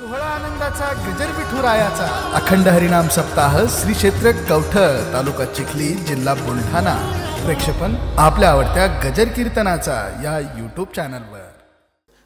सोहळा आनंदाचा गजर विठुरायाचा अखंड हरिनाम सप्ताह श्री क्षेत्र कवठळ तालुका चिखली जिल्हा बुलढाणा प्रेक्षेपण आपल्या आवडत्या गजर कीर्तनाचा या यूट्यूब चॅनलवर।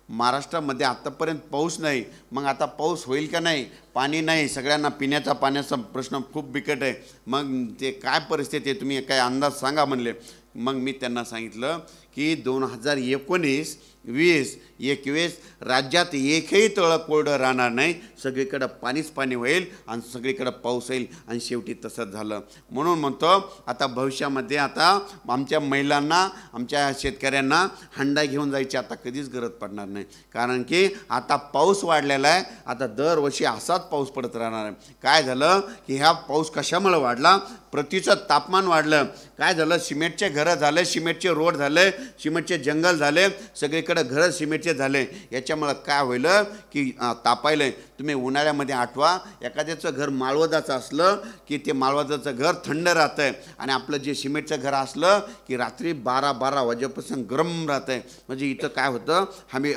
महाराष्ट्रामध्ये आतापर्यंत पाऊस नाही, मग आता पाऊस होईल का नाही? पाणी नाही, सगळ्यांना पिण्याचा पाण्याचा प्रश्न खूप बिकट आहे। मग ते काय परिस्थिती आहे, तुम्ही काय अंदाज सांगा म्हणले। मग मी त्यांना सांगितलं की 2019, 20, 21 राज्यात एकही तळं कोरडं राहणार नाही, सगळीकडे पाणीच पाणी होईल आणि सगळीकडे पाऊस येईल। आणि शेवटी तसंच झालं। म्हणून म्हणतो आता भविष्यामध्ये आता आमच्या महिलांना, आमच्या शेतकऱ्यांना हंडा घेऊन जायची आता कधीच गरज पडणार नाही, कारण की आता पाऊस वाढलेला आहे। आता दरवर्षी असाच पाऊस पडत राहणार आहे। काय झालं की ह्या पाऊस कशामुळे वाढला? पृथ्वीचं तापमान वाढलं। काय झालं? सिमेंटचे घरं झाले, सिमेंटचे रोड झाले, सिमेंटचे जंगल झाले, सगळीकडे घरं सिमेंटचे झाले। याच्यामुळे काय होईल की तापायले। तुम्ही उन्हाळ्यामध्ये आठवा, एखाद्याचं घर माळवदाचं असलं की ते माळवदाचं घर थंड राहतं आहे, आणि आपलं जे सिमेंटचं घर असलं की रात्री 12-12 वाजेपासून गरम राहतं आहे। म्हणजे इथं काय होतं,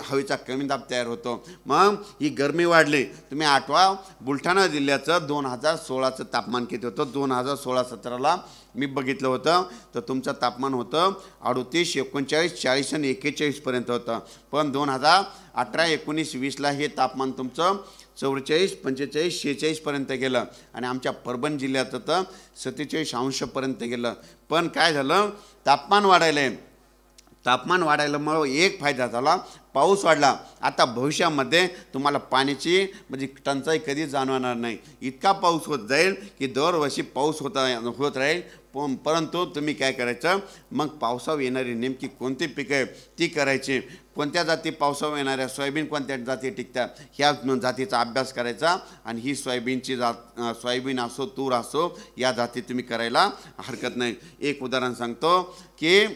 हवेचा कमी दाब तयार होतो। मग ही गरमी वाढली। तुम्ही आठवा, बुलढाणा जिल्ह्याचं 2016चं तापमान किती होतं? 2016-17ला मी बघितलं होतं तर तुमचं तापमान होतं 38, 39, 40 आणि 41 पर्यंत होतं। पण 2018, 19, 20ला हे तापमान तुमचं 44, 45, 46 पर्यंत गेलं, आणि आमच्या परभणी जिल्ह्यात तर 47 पर्यंत गेलं। पण काय झालं? तापमान वाढायलंय। तापमान वाढायल्यामुळे एक फायदा झाला, पाऊस वाढला। आता भविष्यामध्ये तुम्हाला पाण्याची म्हणजे टंचाई कधी जाणवणार नाही। इतका पाऊस होत जाईल की दरवर्षी पाऊस होत राहील। परंतु तुम्ही काय करायचं, मग पावसावर येणारी नेमकी कोणती पिकं आहे ती करायची। कोणत्या जाती पावसावर येणाऱ्या, सोयाबीन कोणत्या जाती टिकतात ह्या जातीचा अभ्यास करायचा, आणि ही सोयाबीनची जात, सोयाबीन असो तूर असो, या जाती तुम्ही करायला हरकत नाही। एक उदाहरण सांगतो की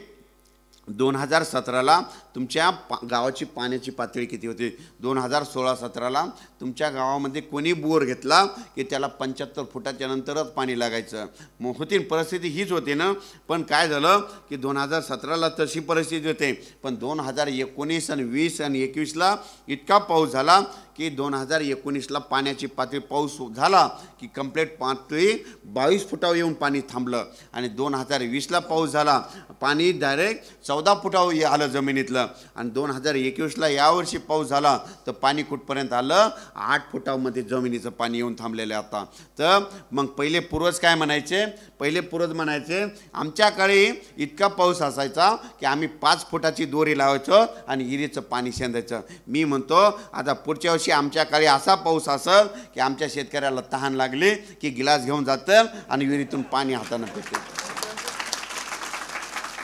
2017ला तुमच्या गावाची पाण्याची पातळी किती होती? 2016-17ला तुमच्या गावामध्ये कोणी बोर घेतला की त्याला 75 फुटाच्या नंतरच पाणी लागायचं। मग होती परिस्थिती हीच होती ना। पण काय झालं की 2017ला तशी परिस्थिती होते, पण 2019 आणि 20 आणि 21ला इतका पाऊस झाला की 2019ला पाण्याची पातळी पाऊस झाला की कंप्लीट पातळी 22 फुटावर येऊन पाणी थांबलं, आणि 2020ला पाऊस झाला, पाणी डायरेक्ट 14 फुटावर आलं जमिनीतलं, आणि 2021ला यावर्षी पाऊस झाला तर पाणी कुठपर्यंत आलं? 8 फुटामध्ये जमिनीचं पाणी येऊन थांबलेलं आहे आता। तर मग पहिले पूर्वज काय म्हणायचे? पहिले पूर्वज म्हणायचे आमच्या काळी इतका पाऊस असायचा की आम्ही 5 फुटाची दोरी लावायचो आणि विहिरीचं पाणी शेंदायचं। मी म्हणतो आता पुढच्या वर्षी आमच्या काळी असा पाऊस असेल की आमच्या शेतकऱ्याला तहान लागली की गिलास घेऊन जातं आणि विहिरीतून पाणी हाताने पिते।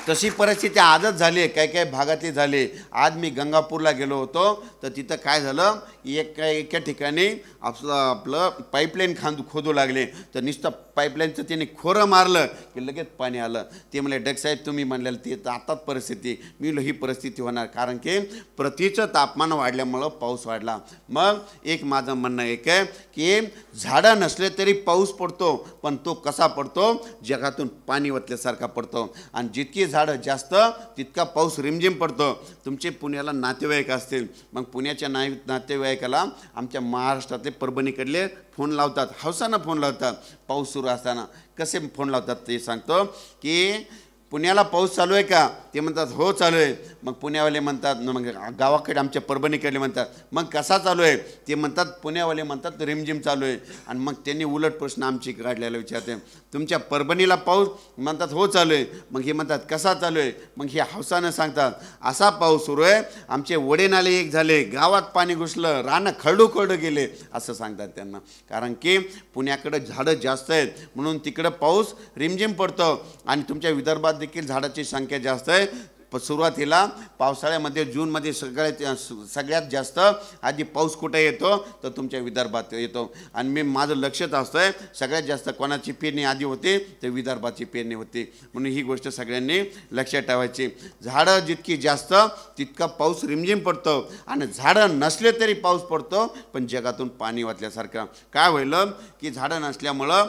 तशी परिस्थिती आजच झाली आहे, काही भागातली झाली। आज मी गंगापूरला गेलो होतो तर तिथं काय झालं, एका ठिकाणी आपलं पाईपलाईन खोदू लागले, तर नुसतं पाईपलाईनचं त्याने खोरं मारलं की लगेच पाणी आलं। ते म्हणले डगसाहेब तुम्ही म्हणलेलं ते तर आताच परिस्थिती। मी ही परिस्थिती होणार, कारण की पृथ्वीचं तापमान वाढल्यामुळं पाऊस वाढला। मग एक माझं म्हणणं एक आहे की झाडं नसले तरी पाऊस पडतो, पण तो कसा पडतो? जगातून पाणी वतल्यासारखा पडतो, आणि जितकी झाडं जास्त तितका पाऊस रिमझिम पडतो। तुमचे पुण्याला नातेवाईक असतील, मग पुण्याच्या नातेवाईकाला आमच्या महाराष्ट्रातले परभणीकडले फोन लावतात, हौसानं फोन लावतात पाऊस सुरू असताना। कसे फोन लावतात ते सांगतो की पुण्याला पाऊस चालू आहे का? ते म्हणतात हो चालू आहे। मग पुण्यावाले म्हणतात, मग गावाकडे आमच्या परभणीकडले म्हणतात मग कसा चालू आहे? ते म्हणतात, पुण्यावाले म्हणतात रिमझिम चालू आहे। आणि मग त्यांनी उलट प्रश्न आमची काढलेला विचारते, तुमच्या परभणीला पाऊस? म्हणतात हो चालू आहे। मग हे म्हणतात कसा चालू आहे? मग हे हौसानं सांगतात असा पाऊस सुरू आहे, आमचे वडे नाले एक झाले, गावात पाणी घुसलं, रानं खरडू गेले, असं सांगतात त्यांना। कारण की पुण्याकडे झाडं जास्त आहेत म्हणून तिकडं पाऊस रिमझिम पडतो, आणि तुमच्या विदर्भात देखील झाडाची संख्या जास्त आहे। सुरुवातीला पावसाळ्यामध्ये जूनमध्ये सगळ्यात जास्त आधी पाऊस कुठे येतो तर तुमच्या विदर्भात येतो। आणि माझं लक्षच असतं सगळ्यात जास्त कोणाची पेरणी आधी होते तर विदर्भाची पेरणी होते। म्हणून ही गोष्ट सगळ्यांनी लक्षात ठेवायची। झाडं जितकी जास्त तितका पाऊस रिमझिम पडतो, आणि झाडं नसले तरी पाऊस पडतो, पण जगातून पाणी वाचल्यासारखं। काय होईल की झाडं नसल्यामुळं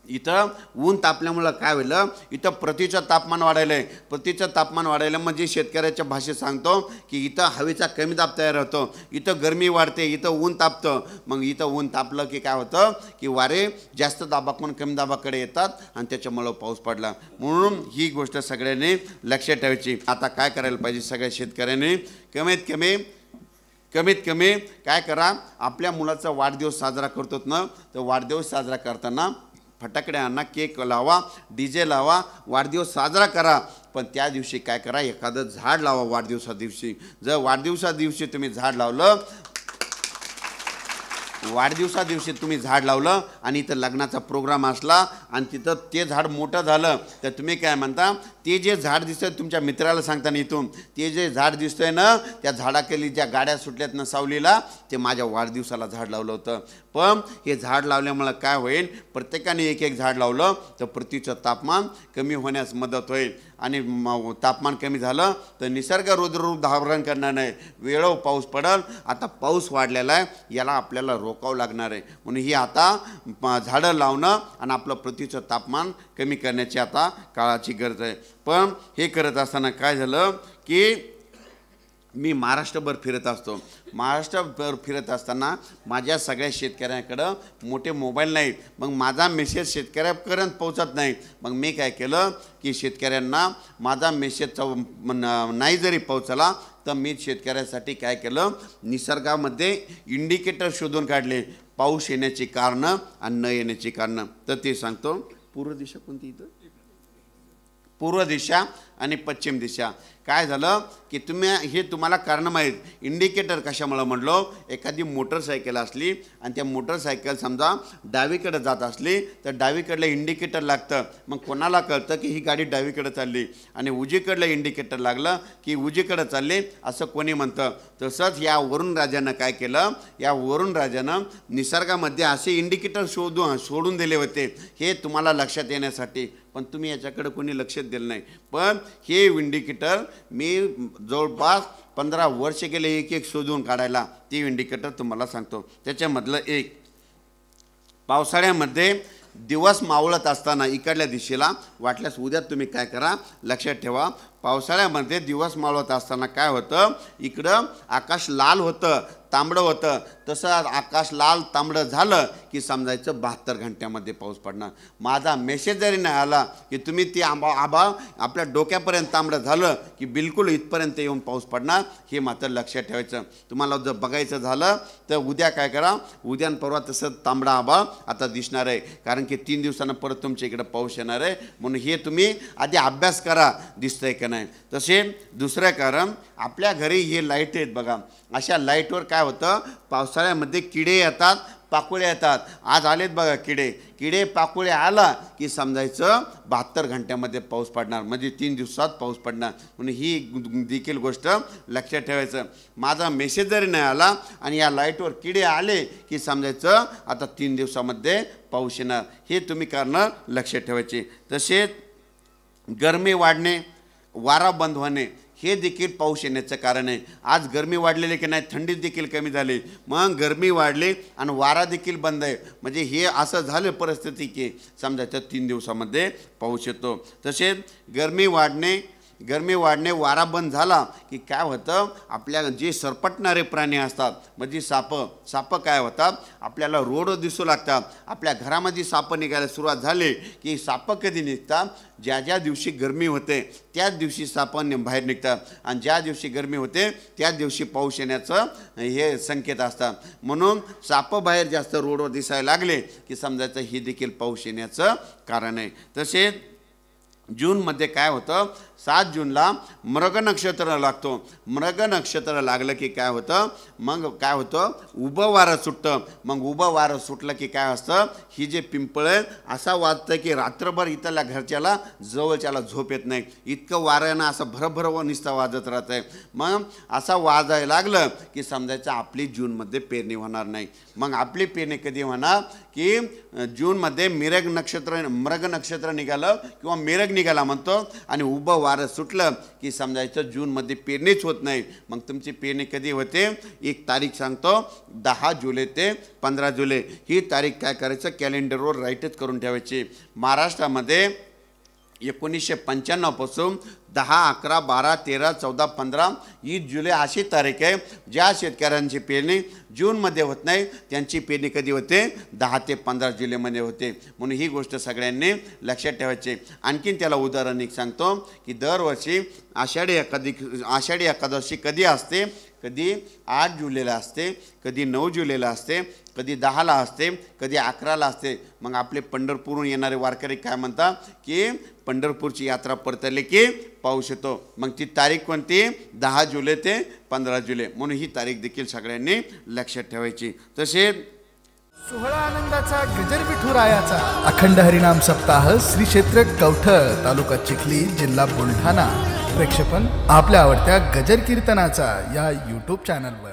इथं ऊन तापल्यामुळं काय होईल, इथं पृथ्वीचं तापमान वाढायलं आहे. पृथ्वीचं तापमान वाढायलं म्हणजे शेतकऱ्याच्या भाषेत सांगतो की इथं हवेचा कमी दाब तयार होतो, इथं गरमी वाढते, इथं ऊन तापतं. मग इथं ऊन तापलं की काय होतं की वारे जास्त दाबाकडून कमी दाबाकडे येतात आणि त्याच्यामुळं पाऊस पडला. म्हणून ही गोष्ट सगळ्यांनी लक्षात ठेवायची. आता काय करायला पाहिजे सगळ्या शेतकऱ्यांनी, कमीत कमी काय करा, आपल्या मुलाचा वाढदिवस साजरा करतोत ना, तर वाढदिवस साजरा करताना फटाकडे आणा, केक लावा, DJ लावा, वाढदिवस साजरा करा. पण त्या दिवशी काय करा, एखादं झाड लावा वाढदिवसा दिवशी. जर वाढदिवसा दिवशी तुम्ही झाड लावलं, वाढदिवसा दिवशी तुम्ही झाड लावलं आणि इथं लग्नाचा प्रोग्राम असला आणि तिथं ते झाड मोठं झालं, तर तुम्ही काय म्हणता, ते जे झाड दिसतंय तुमच्या मित्राला सांगता ना, इथून ते जे झाड दिसतंय ना, त्या झाडाखाली ज्या गाड्या सुटल्यात ना सावलीला, ते माझ्या वाढदिवसाला झाड लावलं होतं. पण हे झाड लावल्यामुळं काय होईल, प्रत्येकाने एक एक झाड लावलं तर पृथ्वीचं तापमान कमी होण्यास मदत होईल. आणि तापमान कमी झालं तर निसर्ग रुद्ररूप धारण करणार नाही, वेळो पाऊस पडेल. आता पाऊस वाढलेला आहे, याला आपल्याला रोकावं लागणार आहे. म्हणून ही आता झाडं लावणं आणि आपलं पृथ्वीचं तापमान कमी करण्याची आता काळाची गरज आहे. पण हे करत असताना काय झालं की मी महाराष्ट्रभर फिरत असतो. महाराष्ट्रभर फिरत असताना माझ्या सगळ्या शेतकऱ्यांकडं मोठे मोबाईल नाहीत. मग माझा मेसेज शेतकऱ्यापर्यंत पोहोचत नाही. मग मी काय केलं की शेतकऱ्यांना माझा मेसेजचा नाही जरी पोहोचला तर मी शेतकऱ्यासाठी काय केलं, निसर्गामध्ये इंडिकेटर शोधून काढले, पाऊस येण्याची कारणं आणि न येण्याची कारणं. तर ते सांगतो. पूर्व दिशा कोणती इथं, पूर्व दिशा आणि पश्चिम दिशा. काय झालं की तुम्हाला कारण माहीत. इंडिकेटर कशामुळं म्हणलो, एखादी मोटरसायकल असली आणि त्या मोटरसायकल समजा डावीकडे जात असली तर डावीकडलं इंडिकेटर लागतं. मग कोणाला कळतं की ही गाडी डावीकडे चालली, आणि उजवीकडलं इंडिकेटर लागलं की उजवीकडे चालली असं कोणी म्हणतं. तसंच या वरुण राजानं काय केलं, या वरुण राजानं निसर्गामध्ये असे इंडिकेटर सोडून दिले होते, हे तुम्हाला लक्षात येण्यासाठी. पण तुम्ही याच्याकडे कोणी लक्षात दिलं नाही. पण हे इंडिकेटर मी जवळपास 15 वर्ष गेले एक एक शोधून काढायला. ते इंडिकेटर तुम्हाला सांगतो. त्याच्यामधलं एक, पावसाळ्यामध्ये दिवस मावळत असताना इकडल्या दिशेला, वाटल्यास उद्या तुम्ही काय करा लक्षात ठेवा, पावसाळ्यामध्ये दिवस मावळत असताना काय होतं, इकडं आकाश लाल होतं, तांबडं होतं. तसं आकाश लाल तांबडं झालं की समजायचं 72 घंट्यामध्ये पाऊस पडणार. माझा मेसेज जरी नाही आला की तुम्ही ते आभाळ आपल्या डोक्यापर्यंत तांबडं झालं की बिलकुल इथपर्यंत येऊन पाऊस पडणार, हे मात्र लक्षात ठेवायचं. तुम्हाला जर बघायचं झालं तर उद्या काय करा, उद्या परवा तसं तांबडा आभाळ आता दिसणार आहे, कारण की 3 दिवसानं परत तुमच्या इकडे पाऊस येणार आहे. म्हणून हे तुम्ही आधी अभ्यास करा, दिसतंय का नाही. तसे दुसरं कारण, आपल्या घरी हे लाईट आहेत बघा, अशा लाईटवर काय होतं, पावसाळ्यामध्ये किडे येतात, पाकोळे येतात. आज आलेत बघा किडे पाकोळे आला की समजायचं 72 घंट्यामध्ये पाऊस पडणार, म्हणजे 3 दिवसात पाऊस पडणार. म्हणून ही देखील गोष्ट लक्षात ठेवायचं. माझा मेसेज जरी नाही आला आणि या लाईटवर किडे आले की समजायचं आता 3 दिवसामध्ये पाऊस येणार. हे तुम्ही कारणं लक्षात ठेवायचे. तसेच गरमी वाढणे, वारा बंद होणे, हे देखील पाऊस येण्याचं कारण आहे. आज गरमी वाढलेली की नाही, थंडी देखील कमी झाली, मग गरमी वाढली आणि वारा देखील बंद आहे, म्हणजे हे असं झालं परिस्थिती की समजायचं 3 दिवसामध्ये पाऊस येतो. तसेच गरमी वाढणे, वारा बंद झाला की काय होतं, आपल्या जे सरपटणारे प्राणी असतात, म्हणजे साप काय होतात, आपल्याला रोड दिसू लागतात. आपल्या घरामध्ये साप निघायला सुरुवात झाली की साप कधी निघतात, ज्या दिवशी गरमी होते त्याच दिवशी साप बाहेर निघतात, आणि ज्या दिवशी गरमी होते त्याच दिवशी पाऊस येण्याचं हे संकेत असतात. म्हणून साप बाहेर जास्त रोडवर दिसायला लागले की समजायचं हे देखील पाऊस येण्याचं कारण आहे. तसेच जूनमध्ये काय होतं, 7 जूनला मृग नक्षत्र लागतो. मृग नक्षत्र लागलं की काय होतं, मग काय होतं, उभं वारं सुटतं. मग उभं वारं सुटलं की काय असतं, ही जे पिंपळ आहे असा वाजतं की रात्रभर इथल्या घरच्याला जवळच्याला झोप येत नाही, इतकं वाऱ्यानं असं भरभर निस्ता वाजत राहत आहे. मग असा वाजायला लागलं की समजायचं आपली जूनमध्ये पेरणी होणार नाही. मग आपली पेरणी कधी होणार की जूनमध्ये मृग नक्षत्र निघालं किंवा मिरग निघाला म्हणतो, आणि उभं वारं सुटलं की समजायचं जूनमध्ये पेरणीच होत नाही. मग तुमची पेरणी कधी होते? एक तारीख सांगतो, 10 जुलै ते 15 जुलै ही तारीख काय करायचं, कॅलेंडरवर राईटच करून ठेवायची. महाराष्ट्रामध्ये 1995 पासून 10, 11, 12, 13, 14, 15 ही जुलै अशी तारीख आहे ज्या शेतकऱ्यांची पेरणी जूनमध्ये होत नाही त्यांची पेरणी कधी होते? 10 ते 15 जुलैमध्ये होते. म्हणून ही गोष्ट सगळ्यांनी लक्षात ठेवायची. आणखीन त्याला उदाहरण एक सांगतो की दरवर्षी आषाढी एकादशी कधी असते? कधी 8 जुलैला असते, कधी 9 जुलैला असते, कधी 10ला असते, कधी 11ला असते. मग आपले पंढरपूरहून येणारे वारकरी काय म्हणतात की पंढरपूरची यात्रा परतली की पाऊस येतो. मग ती तारीख कोणती? 10 जुलै ते 15 जुलै. म्हणून ही तारीख देखील सगळ्यांनी लक्षात ठेवायची. तसेच सोहळा आनंदाचा गजर विठुरायाचा अखंड हरिनाम सप्ताह श्री क्षेत्र कवठर तालुका चिखली जिल्हा बुलढाणा. प्रेक्षेपण आपल्या आवडत्या गजर कीर्तनाचा या यूट्यूब चॅनलवर.